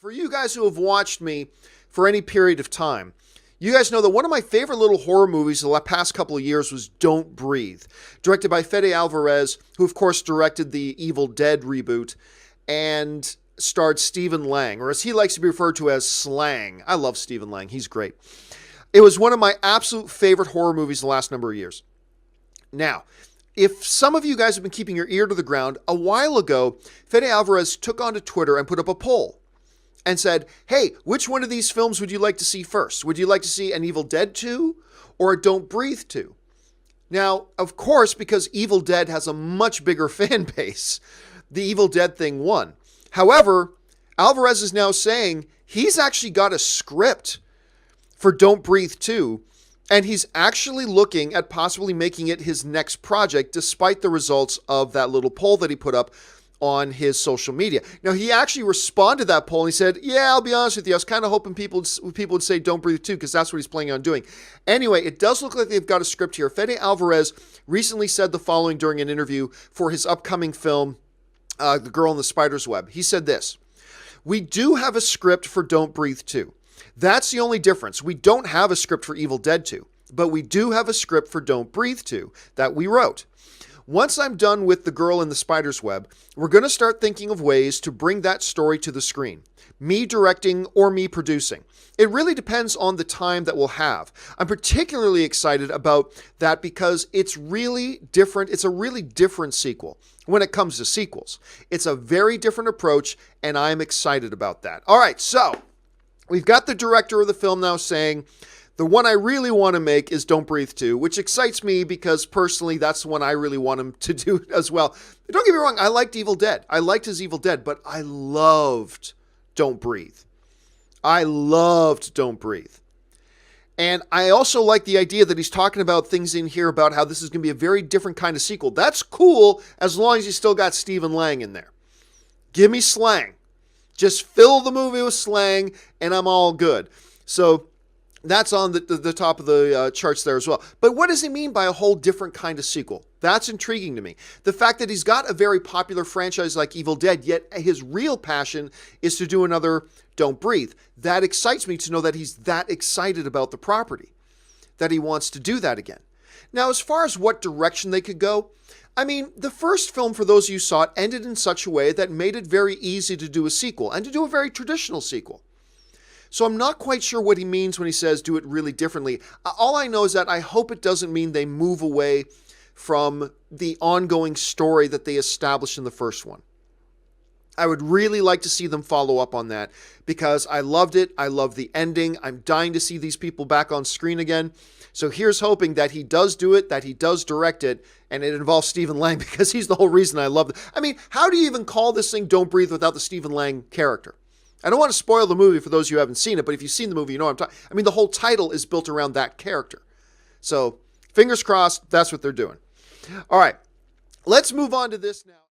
For you guys who have watched me for any period of time, you guys know that one of my favorite little horror movies the past couple of years was Don't Breathe, directed by Fede Alvarez, who of course directed the Evil Dead reboot and starred Stephen Lang, or as he likes to be referred to as Slang. I love Stephen Lang. He's great. It was one of my absolute favorite horror movies the last number of years. Now, if some of you guys have been keeping your ear to the ground, a while ago, Fede Alvarez took onto Twitter and put up a poll and said, hey, which one of these films would you like to see first? Would you like to see an Evil Dead 2 or a Don't Breathe 2? Now, of course, because Evil Dead has a much bigger fan base, the Evil Dead thing won. However, Alvarez is now saying he's actually got a script for Don't Breathe 2, and he's actually looking at possibly making it his next project, despite the results of that little poll that he put up on his social media. Now, he actually responded to that poll and he said, yeah, I'll be honest with you, I was kind of hoping people would say Don't Breathe 2 because that's what he's planning on doing. Anyway, it does look like they've got a script here. Fede Alvarez recently said the following during an interview for his upcoming film, The Girl in the Spider's Web. He said this: we do have a script for Don't Breathe 2. That's the only difference. We don't have a script for Evil Dead 2, but we do have a script for Don't Breathe 2 that we wrote. Once I'm done with The Girl in the Spider's Web, we're going to start thinking of ways to bring that story to the screen. Me directing or me producing. It really depends on the time that we'll have. I'm particularly excited about that because it's really different. It's a really different sequel when it comes to sequels. It's a very different approach, and I'm excited about that. All right, so we've got the director of the film now saying, the one I really want to make is Don't Breathe 2, which excites me because personally that's the one I really want him to do as well. Don't get me wrong, I liked Evil Dead. I liked his Evil Dead, but I loved Don't Breathe. I loved Don't Breathe. And I also like the idea that he's talking about things in here about how this is going to be a very different kind of sequel. That's cool as long as you still got Stephen Lang in there. Give me slang. Just fill the movie with slang and I'm all good. So that's on the top of the charts there as well. But what does he mean by a whole different kind of sequel? That's intriguing to me. The fact that he's got a very popular franchise like Evil Dead, yet his real passion is to do another Don't Breathe. That excites me to know that he's that excited about the property, that he wants to do that again. Now, as far as what direction they could go, I mean, the first film, for those of you who saw it, ended in such a way that made it very easy to do a sequel, and to do a very traditional sequel. So I'm not quite sure what he means when he says do it really differently. All I know is that I hope it doesn't mean they move away from the ongoing story that they established in the first one. I would really like to see them follow up on that because I loved it. I love the ending. I'm dying to see these people back on screen again. So here's hoping that he does do it, that he does direct it, and it involves Stephen Lang because he's the whole reason I love it. I mean, how do you even call this thing Don't Breathe without the Stephen Lang character? I don't want to spoil the movie for those of you who haven't seen it, but if you've seen the movie, you know what I'm talking. I mean, the whole title is built around that character. So, fingers crossed, that's what they're doing. All right, let's move on to this now.